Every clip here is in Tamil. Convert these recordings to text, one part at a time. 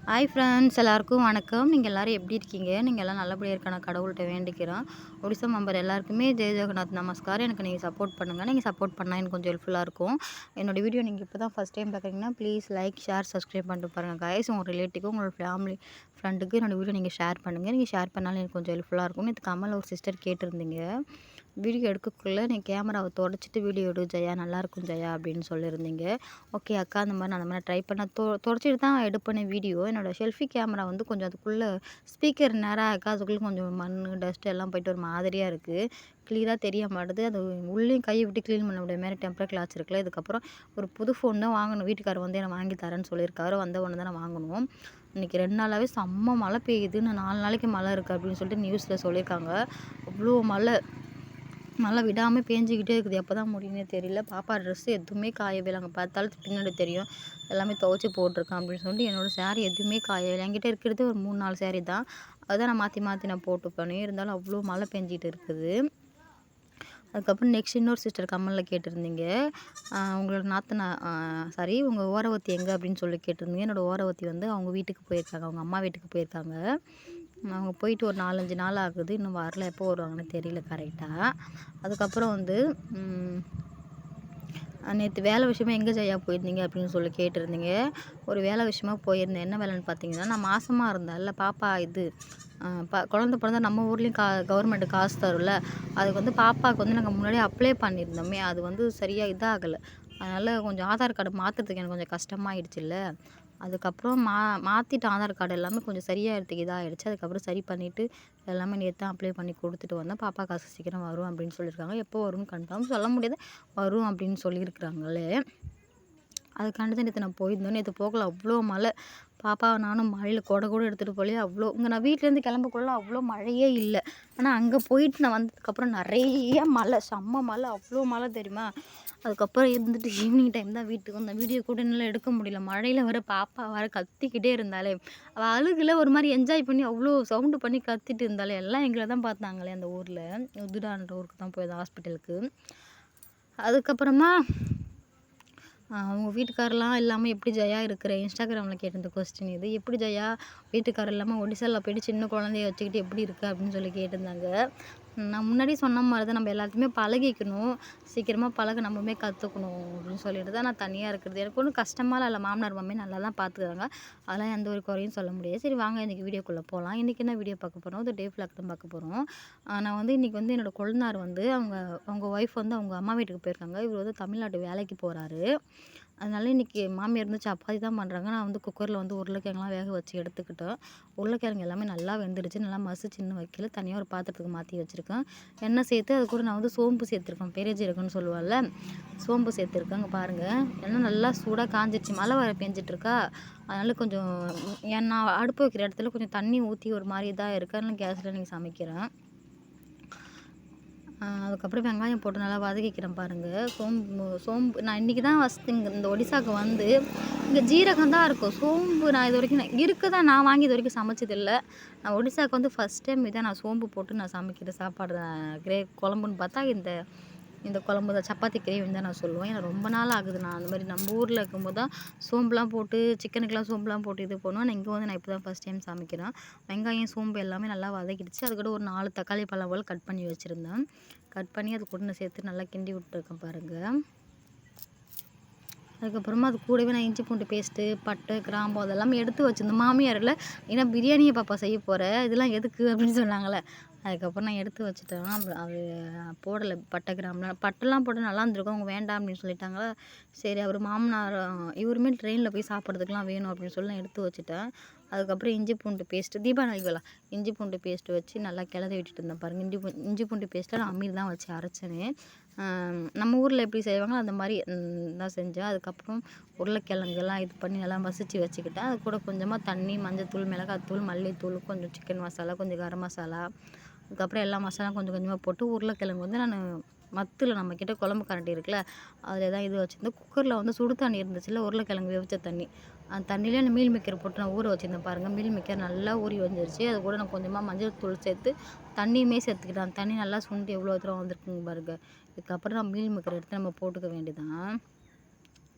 ஹாய் ஃப்ரெண்ட்ஸ், எல்லாருக்கும் வணக்கம். நீங்கள் எல்லோரும் எப்படி இருக்கீங்க? நீங்கள் எல்லாம் நல்லபடியாக இருக்க நான் கடவுள்கிட்ட வேண்டிக்கிறேன். ஒடிசா மெம்பர் எல்லாருக்குமே ஜெய் ஜெகநாத் நமஸ்கார். எனக்கு நீங்கள் சப்போர்ட் பண்ணுங்கள். நீங்கள் சப்போர்ட் பண்ணால் எனக்கு கொஞ்சம் ஹெல்ப்ஃபுல்லாக இருக்கும். என்னோடய வீடியோ நீங்கள் இப்போ தான் ஃபஸ்ட் டைம் பார்க்குறீங்கன்னா ப்ளீஸ் லைக், ஷேர், சப்ஸ்கிரைப் பண்ணிட்டு பாருங்கள் கைஸ். உங்கள் ரிலேட்டிவ்க்கு, உங்களோட ஃபேமிலி ஃப்ரெண்டுக்கு என்னோடய வீடியோ நீங்கள் ஷேர் பண்ணுங்கள். நீங்கள் ஷேர் பண்ணாலும் எனக்கு கொஞ்சம் ஹெல்ப்ஃபுல்லாக இருக்கும். நேற்று கமல் ஒரு சிஸ்டர் கேட்டிருந்தீங்க, வீடியோ எடுக்கக்குள்ளே நீ கேமராவை தொடச்சிட்டு வீடியோ எடு ஜெயா, நல்லாயிருக்கும் ஜெயா அப்படின்னு சொல்லியிருந்தீங்க. ஓகே அக்கா, அந்த மாதிரி நான் அந்த மாதிரி ட்ரை பண்ண தொடச்சிட்டு தான் எடுப்பேன் வீடியோ. என்னோடய செல்ஃபி கேமரா வந்து கொஞ்சம் அதுக்குள்ளே ஸ்பீக்கர் நேராக இருக்கா, அதுக்குள்ளே கொஞ்சம் மண் டஸ்ட் எல்லாம் போயிட்டு ஒரு மாதிரியாக இருக்குது, கிளியராக தெரிய மாட்டுது. அது உள்ளேயும் கையை விட்டு க்ளீன் பண்ண முடியாத மாதிரி டெம்பர் கிளாஸ் இருக்குல்ல. இதுக்கப்புறம் ஒரு புது ஃபோன் தான் வாங்கணும். வீட்டுக்காரர் வந்து என்னை வாங்கி தரேன்னு சொல்லியிருக்காரு. வந்த ஒன்று தானே வாங்கணும். இன்றைக்கி 2 நாளாகவே செம்ம மழை பெய்யுது. இன்னும் 4 நாளைக்கு மழை இருக்குது அப்படின்னு சொல்லிட்டு நியூஸில் சொல்லியிருக்காங்க. அவ்வளோ மழை விடாமல் பேஞ்சிக்கிட்டே இருக்குது. எப்போ தான் முடியும்னே தெரியல. பாப்பா ட்ரெஸ்ஸு எதுவுமே காயவே இல்லை. அங்கே பார்த்தாலும் பின்னாடி தெரியும் எல்லாமே துவைச்சி போட்டிருக்கான் அப்படின்னு சொல்லிட்டு என்னோடய சேரீ எதுவுமே காயவே இல்லை. என்கிட்ட இருக்கிறது ஒரு 3-4 சேரீ தான். அதுதான் நான் மாற்றி நான் போட்டுப்பேனே. இருந்தாலும் அவ்வளோ மழை பெஞ்சிட்டு இருக்குது. அதுக்கப்புறம் நெக்ஸ்ட் இன்னொரு சிஸ்டர் கமெண்டில் கேட்டிருந்தீங்க, உங்களோட உங்கள் ஓரவத்தி எங்கே அப்படின்னு சொல்லி கேட்டிருந்தீங்க. என்னோடய ஓரவத்தி வந்து அவங்க வீட்டுக்கு போயிருக்காங்க, அவங்க அம்மா வீட்டுக்கு போயிருக்காங்க. அவங்க போயிட்டு ஒரு 4-5 நாள் ஆகுது. இன்னும் வரல, எப்போ வருவாங்கன்னு தெரியல கரெக்டாக. அதுக்கப்புறம் வந்து நேற்று வேலை விஷயமா எங்கே ஜெயா போயிருந்தீங்க அப்படின்னு சொல்லி கேட்டிருந்தீங்க. ஒரு வேலை விஷயமா போயிருந்தேன். என்ன வேலைன்னு பார்த்தீங்கன்னா, நான் மாசமாக இருந்தேன்ல, பாப்பா இது குழந்த பிறந்தா நம்ம ஊர்லேயும் கவர்மெண்ட் காசு தரும்ல. அதுக்கு வந்து பாப்பாவுக்கு வந்து நாங்கள் முன்னாடியே அப்ளை பண்ணியிருந்தோமே, அது வந்து சரியாக இதாகலை. அதனால் கொஞ்சம் ஆதார் கார்டு மாற்றுறதுக்கு எனக்கு கொஞ்சம் கஷ்டமாயிடுச்சுல்ல. அதுக்கப்புறம் மாற்றிட்டேன். ஆதார் கார்டு எல்லாமே கொஞ்சம் சரியாகிறதுக்கு இதாகிடுச்சு. அதுக்கப்புறம் சரி பண்ணிவிட்டு எல்லாமே நேற்று தான் அப்ளை பண்ணி கொடுத்துட்டு வந்தேன். பாப்பா காசு சீக்கிரம் வரும் அப்படின்னு சொல்லியிருக்காங்க. எப்போ வரும்னு கன்ஃபார்ம் சொல்ல முடியாது, வரும் அப்படின்னு சொல்லியிருக்கிறாங்களே. அதுக்காண்டி தான் நேற்று நான் போயிருந்தேன். நேற்று போகல, அவ்வளோ மழை. பாப்பாவை நானும் மழையில் கொடை கூட எடுத்துகிட்டு போகலையே. அவ்வளோ இங்கே நான் வீட்டிலேருந்து கிளம்பக்குள்ள அவ்வளோ மழையே இல்லை. ஆனால் அங்கே போயிட்டு நான் வந்ததுக்கப்புறம் நிறைய மழை, செம்ம மழை, அவ்வளோ மழை தெரியுமா. அதுக்கப்புறம் இருந்துட்டு ஈவினிங் டைம் தான் வீட்டுக்கு வந்தேன். வீடியோ கூட என்னால் எடுக்க முடியல. மழையில் வர பாப்பா வர கத்திக்கிட்டே இருந்தாலே, அவள் அழுகுல ஒரு மாதிரி என்ஜாய் பண்ணி அவ்வளோ சவுண்டு பண்ணி கத்திட்டு இருந்தாலே. எல்லாம் எங்களை தான் பார்த்தாங்களே அந்த ஊரில். உதுடான்ற ஊருக்கு தான் போயிருந்தேன், ஹாஸ்பிட்டலுக்கு. அதுக்கப்புறமா அவங்க வீட்டுக்காரெலாம் இல்லாமல் எப்படி ஜெயா இருக்கிற, இன்ஸ்டாகிராமில் கேட்டிருந்த கொஸ்டின் இது. எப்படி ஜெயா வீட்டுக்காரர் இல்லாமல் ஒடிசாவில் போய்ட்டு சின்ன குழந்தைய வச்சுக்கிட்டு எப்படி இருக்குது அப்படின்னு சொல்லி கேட்டிருந்தாங்க. நான் முன்னாடி சொன்ன மாதிரி தான், நம்ம எல்லாத்தையுமே பழகிக்கணும், சீக்கிரமாக பழக நம்மமே கற்றுக்கணும் அப்படின்னு சொல்லிட்டு தான் நான் தனியாக இருக்கிறது. எனக்கு ஒன்றும் கஷ்டமாலாம் இல்லை. மாமனார் மாமியார் நல்லா தான் பார்த்துக்கிறாங்க. அதெல்லாம் எந்த ஒரு குறையும் சொல்ல முடியாது. சரி வாங்க இன்றைக்கி வீடியோக்குள்ளே போகலாம். இன்றைக்கி என்ன வீடியோ பார்க்க போகிறோம், ஒரு டே ஃப்ளாக் தான் பார்க்க போகிறோம். நான் வந்து இன்றைக்கி வந்து என்னோடய கொழுந்தனார் வந்து அவங்க ஒய்ஃப் வந்து அவங்க அம்மா வீட்டுக்கு போயிருக்காங்க. இவர் வந்து தமிழ்நாட்டு வேலைக்கு போகிறாரு. அதனால இன்றைக்கி மாமியார் வந்து சப்பாத்தி தான் பண்ணுறாங்க. நான் வந்து குக்கரில் வந்து உருளைக்கிழங்குலாம் வேக வச்சு எடுத்துக்கிட்டேன். உருளைக்கிழங்கு எல்லாமே நல்லா வெந்துடுச்சு. நல்லா மசிச்சு இன்னும் வைக்கல. தனியாக ஒரு பாத்திரத்துக்கு மாற்றி வச்சுருக்கேன். எண்ணெய் சேர்த்து அது கூட நான் வந்து சோம்பு சேர்த்துருக்கேன். பெரிய ஜீரகம்னு சொல்லுவாள்ல, சோம்பு சேர்த்துருக்கேன். அங்கே பாருங்கள், எண்ணெய் நல்லா சூடாக காஞ்சிடுச்சு. மழை வர பெஞ்சிட்ருக்கா, அதனால் கொஞ்சம் நான் அடுப்பு வைக்கிற இடத்துல கொஞ்சம் தண்ணி ஊற்றி ஒரு மாதிரி இதாக இருக்குது. அதனால் கேஸில் இன்றைக்கி சமைக்கிறேன். அதுக்கப்புறம் வெங்காயம் போட்டு நல்லா வதக்கிக்கிறேன் பாருங்கள். சோம்பு நான் இன்றைக்கி தான் ஃபஸ்ட்டு இந்த ஒடிசாவுக்கு வந்து இங்கே ஜீரகம் தான் இருக்கும். சோம்பு நான் இது வரைக்கும் நான் வாங்கி இது வரைக்கும் சமைச்சதில்லை. நான் ஒடிசாவுக்கு வந்து ஃபஸ்ட் டைம் இதான் நான் சோம்பு போட்டு நான் சமைக்கிற சாப்பாடு குழம்புன்னு பார்த்தா இந்த குழம்பு தான், சப்பாத்தி கிரேவின்னு தான் நான் சொல்லுவேன். ஏன்னா ரொம்ப நாள் ஆகுது. நான் அந்த மாதிரி நம்ம ஊரில் இருக்கும்போது தான் சோம்புலாம் போட்டு சிக்கனுக்கெலாம் சோம்புலாம் போட்டு இது பண்ணுவேன். நான் இங்கே வந்து நான் இப்போ தான் ஃபஸ்ட் டைம் சமைக்கிறேன். வெங்காயம் சோம்பு எல்லாமே நல்லா வதக்கிடுச்சு. அதுக்கூட ஒரு 4 தக்காளி பழம் போல் கட் பண்ணி வச்சுருந்தேன். கட் பண்ணி அது கூட சேர்த்து நல்லா கிண்டி விட்டுருக்கேன் பாருங்கள். அதுக்கப்புறமா அது கூடவே நான் இஞ்சி பூண்டு பேஸ்ட்டு, பட்டை, கிராம்பு அதெல்லாம் எடுத்து வச்சுருந்தேன். மாமியாரில் ஏன்னா பிரியாணியை பாப்பா செய்ய போகிற, இதெல்லாம் எதுக்கு அப்படின்னு சொன்னாங்களே. அதுக்கப்புறம் நான் எடுத்து வச்சுட்டேன். அது போடலை பட்டை, கிராம்புலாம். பட்டைலாம் போட்டு நல்லா இருந்திருக்கும், அவங்க வேண்டாம் அப்படின்னு சொல்லிட்டாங்களா. சரி அவர் மாமனார் இவருமே ட்ரெயினில் போய் சாப்பிட்றதுக்குலாம் வேணும் அப்படின்னு சொல்லி நான் எடுத்து வச்சுட்டேன். அதுக்கப்புறம் இஞ்சி பூண்டு பேஸ்ட்டு தீபாவளிக்கு இஞ்சி பூண்டு பேஸ்ட்டு வச்சு நல்லா கிளறி விட்டுட்டு இருந்தேன் பாருங்கள். இஞ்சி பூண்டு பேஸ்ட்டை நான் அம்மியில் தான் வச்சு அரைச்சேனே. நம்ம ஊரில் எப்படி செய்வாங்களோ அந்த மாதிரி தான் செஞ்சேன். அதுக்கப்புறம் உருளைக்கிழங்குலாம் இது பண்ணி நல்லா மசிச்சு வச்சுக்கிட்டேன். அது கூட கொஞ்சமாக தண்ணி, மஞ்சத்தூள், மிளகாத்தூள், மல்லித்தூள், கொஞ்சம் சிக்கன் மசாலா, கொஞ்சம் கரம் மசாலா, அதுக்கப்புறம் எல்லா மசாலாவும் கொஞ்சம் கொஞ்சமாக போட்டு உருளைக்கிழங்கு வந்து நான் மத்தில் நம்மக்கிட்ட குழம்பு கரண்டி இருக்குல்ல, அதில் தான் இது வச்சுருந்தேன். குக்கரில் வந்து சுடு தண்ணி இருந்துச்சுல்ல, உருளைக்கிழங்கு வேவிச்ச தண்ணி, அந்த தண்ணியிலே அந்த மீல் மேக்கர் போட்டு நான் ஊற வச்சுருந்தேன் பாருங்கள். மீல் மேக்கர் நல்லா ஊறி வந்துருச்சு. அது கூட நான் கொஞ்சமாக மஞ்சள் தூள் சேர்த்து தண்ணியுமே சேர்த்துக்கிட்டேன். அந்த தண்ணி நல்லா சுண்டி எவ்வளோ தூரம் வந்திருக்குங்க பாருங்கள். இதுக்கப்புறம் நான் மீல் மேக்கர் எடுத்து நம்ம போட்டுக்க வேண்டியதான்.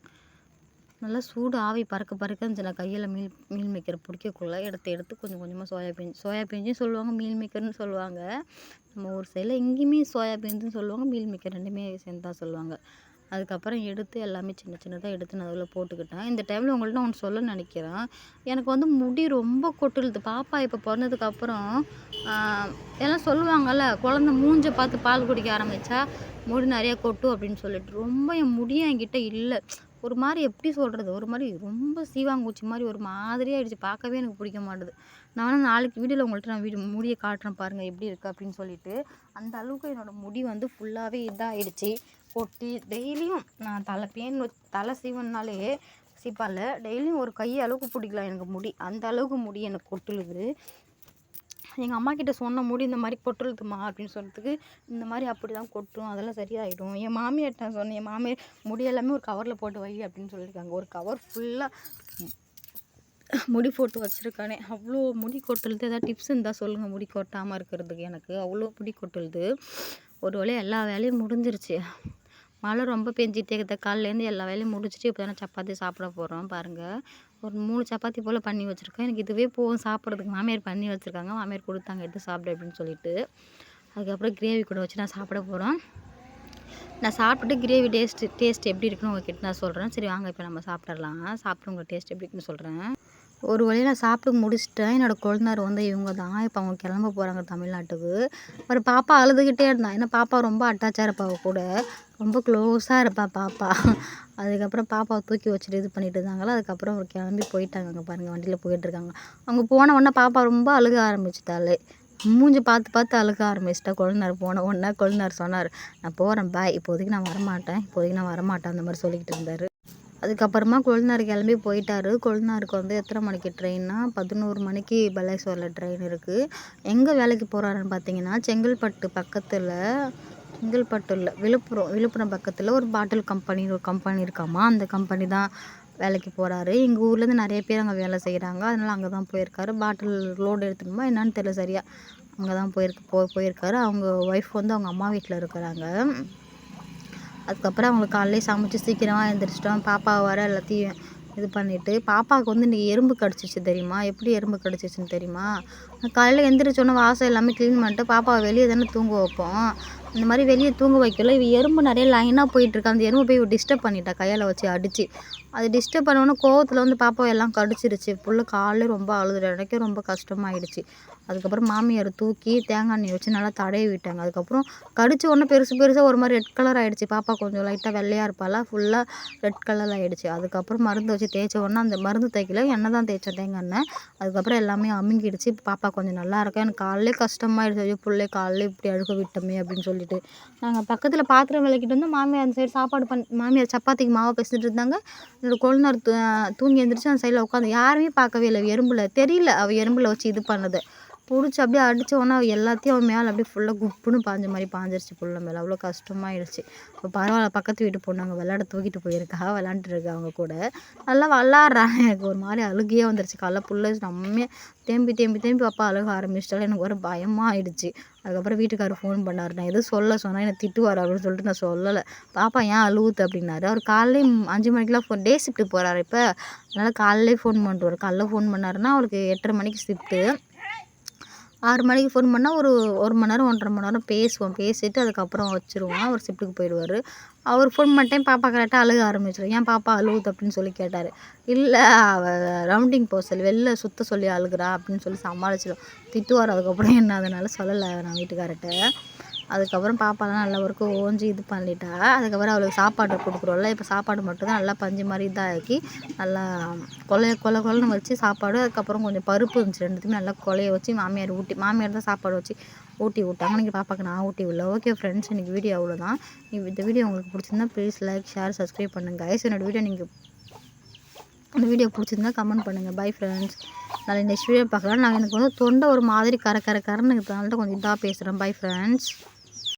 நல்லா சூடு ஆவி பறக்க பறக்க இருந்துச்சு. நான் கையில் மீல் மேக்கர் பிடிக்கக்குள்ள எடுத்து கொஞ்சம் கொஞ்சமாக சோயா பீன்ஸும் சொல்லுவாங்க, மீல் மேக்கர்னு சொல்லுவாங்க. நம்ம ஊர் சைடில் எங்கேயுமே சோயா பீன்ஸுன்னு சொல்லுவாங்க, மீல் மேக்கர் 2மே சேர்ந்து தான் சொல்லுவாங்க. அதுக்கப்புறம் எடுத்து எல்லாமே சின்ன சின்னதாக எடுத்து நான் அதில் போட்டுக்கிட்டேன். இந்த டைமில் உங்கள்ட்ட ஒன்று சொல்ல நினைக்கிறேன். எனக்கு வந்து முடி ரொம்ப கொட்டுழுது. பாப்பா இப்போ பிறந்ததுக்கப்புறம் எல்லாம் சொல்லுவாங்கள்ல, குழந்த மூஞ்ச பார்த்து பால் குடிக்க ஆரம்பித்தா முடி நிறையா கொட்டும் அப்படின்னு சொல்லிட்டு, ரொம்ப என் முடியும் என்கிட்ட இல்லை. ஒரு மாதிரி எப்படி சொல்கிறது, ஒரு மாதிரி ரொம்ப சீவாங்கூச்சி மாதிரி ஒரு மாதிரியாகிடுச்சு. பார்க்கவே எனக்கு பிடிக்க மாட்டுது. நான் வேணா நாளைக்கு வீடியோவில் உங்கள்கிட்ட நான் முடியை காட்டுறேன் பாருங்கள் எப்படி இருக்குது அப்படின்னு சொல்லிட்டு. அந்த அளவுக்கு என்னோடய முடி வந்து ஃபுல்லாகவே இதாகிடுச்சு, கொட்டி. டெய்லியும் நான் தலை சீவனாலே சீப்பால் டெய்லியும் ஒரு கை அளவுக்கு பிடிக்கலாம் எனக்கு முடி. அந்த அளவுக்கு முடி எனக்கு கொட்டுழுது. எங்கள் அம்மா கிட்ட சொன்ன முடி இந்த மாதிரி கொட்டுழுதுமா அப்படின்னு சொல்கிறதுக்கு, இந்த மாதிரி அப்படி தான் கொட்டும், அதெல்லாம் சரியாயிடும். என் மாமியார்ட்ட சொன்னேன், என் மாமியார் முடி எல்லாமே ஒரு கவரில் போட்டு வை அப்படின்னு சொல்லியிருக்காங்க. ஒரு கவர் ஃபுல்லாக முடி போட்டு வச்சுருக்கானே, அவ்வளோ முடி கொட்டுழுது. ஏதாவது டிப்ஸ் இருந்தால் சொல்லுங்கள் முடி கொட்டாமல் இருக்கிறதுக்கு. எனக்கு அவ்வளோ முடி கொட்டுழுது. ஒரு வழியாக எல்லா வேலையும் முடிஞ்சிருச்சு. மழை ரொம்ப பெஞ்சிட்டே இருக்குது. காலையிலேருந்து எல்லா வேலையும் முடிச்சுட்டு இப்போ தானே சப்பாத்தி சாப்பிட போகிறோம் பாருங்கள். ஒரு 3 சப்பாத்தி போல் பண்ணி வச்சுருக்கேன். எனக்கு இதுவே போகும் சாப்பிட்றதுக்கு. மாமியார் பண்ணி வச்சுருக்காங்க, மாமியார் கொடுத்தாங்க எடுத்து சாப்பிடு அப்படின்னு சொல்லிட்டு. அதுக்கப்புறம் கிரேவி கூட வச்சு நான் சாப்பிட போகிறோம். நான் சாப்பிட்டுட்டு கிரேவி டேஸ்ட் எப்படி இருக்குன்னு உங்கள்கிட்ட நான் சொல்கிறேன். சரி வாங்க இப்போ நம்ம சாப்பிட்றலாம். சாப்பிட்டு உங்கள் டேஸ்ட் எப்படி இருக்குன்னு சொல்கிறேன். ஒரு வழியாக நான் சாப்பிட்டு முடிச்சிட்டேன். என்னோடய கொழுந்தனார் வந்து இவங்க தான். இப்போ அவங்க கிளம்ப போகிறாங்க தமிழ்நாட்டுக்கு. ஒரு பாப்பா அழுதுகிட்டே இருந்தா. ஏன்னா பாப்பா ரொம்ப அட்டாச்சாக இருப்பா அவ கூட. ரொம்ப க்ளோஸாக இருப்பா பாப்பா. அதுக்கப்புறம் பாப்பாவை தூக்கி வச்சுட்டு இது பண்ணிட்டு இருந்தாங்களா. அதுக்கப்புறம் அவர் கிளம்பி போயிட்டாங்க. அங்கே பாருங்கள் வண்டியில் போயிட்டுருக்காங்க. அவங்க போன உடனே பாப்பா ரொம்ப அழுக ஆரம்பிச்சிட்டாளே. மூஞ்சி பார்த்து அழுக ஆரம்பிச்சிட்டா. கொழுந்தனார் போன உடனே கொழுந்தனார் சொன்னார், நான் போகிறேன் பாய், இப்போதைக்கு நான் வரமாட்டேன் அந்த மாதிரி சொல்லிக்கிட்டு இருந்தார். அதுக்கப்புறமா கொழுந்தனார் கிளம்பி போயிட்டார். கொழுந்தனாருக்கு வந்து எத்தனை மணிக்கு ட்ரெயின்னா 11 மணிக்கு பலேஸ்வரில் ட்ரெயின் இருக்குது. எங்கே வேலைக்கு போகிறாருன்னு பார்த்தீங்கன்னா, செங்கல்பட்டு இல்லை, விழுப்புரம் பக்கத்தில் ஒரு பாட்டில் கம்பெனி இருக்காமா. அந்த கம்பெனி தான் வேலைக்கு போகிறாரு. எங்கள் ஊர்லேருந்து நிறைய பேர் அங்கே வேலை செய்கிறாங்க. அதனால் அங்கே தான் போயிருக்காரு. பாட்டில் லோடு எடுத்துக்கணுமா என்னன்னு தெரியல சரியா. அங்கே தான் போயிருக்காரு. அவங்க ஒய்ஃப் வந்து அவங்க அம்மா வீட்டில் இருக்கிறாங்க. அதுக்கப்புறம் அவங்களுக்கு காலையிலே சமைச்சு சீக்கிரமாக எழுந்திரிச்சிட்டோம். பாப்பாவை வர எல்லாத்தையும் இது பண்ணிவிட்டு, பாப்பாவுக்கு வந்து இன்றைக்கி எறும்பு கடிச்சிச்சு தெரியுமா. எப்படி எறும்பு கடிச்சிச்சின்னு தெரியுமா. காலையில் எழுந்திரிச்சோன்னே வாசல் எல்லாமே க்ளீன் பண்ணிட்டு பாப்பாவை வெளியே தானே தூங்க வைப்போம். இந்த மாதிரி வெளியே தூங்க வைக்கல. எறும்பு நிறைய லைனாக போயிட்டுருக்கு. அந்த எறும்பு போய் டிஸ்டர்ப் பண்ணிட்டா கையால் வச்சு அடித்து. அது டிஸ்டர்ப் பண்ணோன்னே கோவத்தில் வந்து பாப்பாவை எல்லாம் கடிச்சிருச்சு. புள்ள காலையில் ரொம்ப அழுதுட்டு எனக்கே ரொம்ப கஷ்டமாயிடுச்சு. அதுக்கப்புறம் மாமியார் தூக்கி தேங்காய் எண்ணெய் வச்சு நல்லா தடவி விட்டாங்க. அதுக்கப்புறம் கடிச்ச உடனே பெருசாக ஒரு மாதிரி ரெட் கலர் ஆகிடுச்சு. பாப்பா கொஞ்சம் லைட்டாக வெள்ளையாக இருப்பாளா, ஃபுல்லாக ரெட் கலர் ஆகிடுச்சு. அதுக்கப்புறம் மருந்து வச்சு தேய்ச்ச உடனே அந்த மருந்து தேய்க்கல, எண்ணெய் தான் தேய்ச்சேன், தேங்காய் எண்ணெய். அதுக்கப்புறம் எல்லாமே அமுங்கிடுச்சு. பாப்பா கொஞ்சம் நல்லா இருக்கா. எனக்கு காலையிலே கஷ்டமாயிடுச்சு. ஐயோ பிள்ளை காலையில் இப்படி அழுக விட்டோமே அப்படின்னு சொல்லிட்டு நாங்கள் பக்கத்தில் பாத்திரம் விளக்கிட்டு வந்து மாமியார் அந்த சைடு மாமியார் சப்பாத்திக்கு மாவை பேசிட்டு இருந்தாங்க. என்னோடய கொழுந்தனார் தூங்கி எழுந்திரிச்சு அந்த சைடில் உட்காந்து. யாருமே பார்க்கவே இல்லை. எறும்பில் தெரியல அவள் எறும்பில் வச்சு இது பண்ணது. பிடிச்சி அப்படியே அடித்த உடனே அவள் எல்லாத்தையும் அவன் மேலே அப்படியே ஃபுல்லாக குப்புன்னு பாஞ்ச மாதிரி பாஞ்சிருச்சு புள்ள மேலே. அவ்வளோ கஷ்டமாயிடுச்சு. இப்போ பரவாயில்ல, பக்கத்து வீட்டு பொண்ணு அங்கே விளையாட தூக்கிட்டு போயிருக்கா, விளாண்டுருக்கு அவங்க கூட. நல்லா விளாட்றாங்க. எனக்கு ஒரு மாதிரி அழுகையே வந்துருச்சு. காலைல புள்ள செம்மையாக தேம்பி பாப்பா அழுக ஆரம்பிச்சிட்டாலும் எனக்கு ஒரு பயமாக ஆயிடுச்சு. அதுக்கப்புறம் வீட்டுக்காரர் ஃபோன் பண்ணார். நான் எதுவும் சொன்னால் என்னை திட்டுவார் அப்படின்னு சொல்லிட்டு நான் சொல்லலை. பாப்பா ஏன் அழுவுது அப்படின்னாரு. அவர் காலையிலே 5 மணிக்கெலாம் டே ஷிஃப்ட்டு போகிறாரு இப்போ. அதனால் காலையிலே ஃபோன் பண்ணிட்டு காலைல ஃபோன் பண்ணாருன்னா அவருக்கு 8:30 மணிக்கு ஷிஃப்ட்டு. 6 மணிக்கு ஃபோன் பண்ணால் ஒரு மணி நேரம் 1.5 மணி நேரம் பேசிட்டு அதுக்கப்புறம் வச்சுருவோம். அவர் ஷிஃப்ட்டுக்கு போயிடுவார். அவர் ஃபோன் பண்ணிட்டேன் பாப்பா கரெக்டாக அழுக ஆரம்பிச்சிடும். ஏன் பாப்பா அழுவுது அப்படின்னு சொல்லி கேட்டார். இல்லை அவள் ரவுண்டிங் போக சொல்லி வெளில சுற்ற சொல்லி அழுகுறா அப்படின்னு சொல்லி சமாளிச்சிடும். திட்டுவார். அதுக்கப்புறம் என்ன அதனால சொல்லலை நான் வீட்டுக்கார்ட்ட. அதுக்கப்புறம் பாப்பாலாம் நல்லா ஒர்க்கு ஓஞ்சி இது பண்ணிட்டா. அதுக்கப்புறம் அவளுக்கு சாப்பாடு கொடுக்குறோம்ல, இப்போ சாப்பாடு மட்டும் தான் நல்லா பஞ்சு மாதிரி இதாக்கி நல்லா கொலன்னு வச்சு சாப்பாடு. அதுக்கப்புறம் கொஞ்சம் பருப்பு இருந்துச்சு, ரெண்டுத்தையுமே நல்லா கொலைய வச்சு மாமியார் தான் சாப்பாடு வச்சு ஊட்டி விட்டாங்க. இன்றைக்கி பாப்பாவுக்கு நான் ஊட்டி விடல. ஓகே ஃப்ரெண்ட்ஸ், இன்றைக்கி வீடியோ அவ்வளோதான். இந்த வீடியோ உங்களுக்கு பிடிச்சிருந்தா ப்ளீஸ் லைக், ஷேர், சப்ஸ்கிரைப் பண்ணுங்கள் கைஸ். என்னோடய வீடியோ அந்த வீடியோ பிடிச்சிருந்தா கமெண்ட் பண்ணுங்கள். Bye friends. நாளைக்கு நெக்ஸ்ட் வீடியோ பார்க்கலாம். எனக்கு வந்து தொண்டை ஒரு மாதிரி கரன்னு இருக்கிறதுனால கொஞ்சம் இதாக பேசுகிறேன். Bye friends.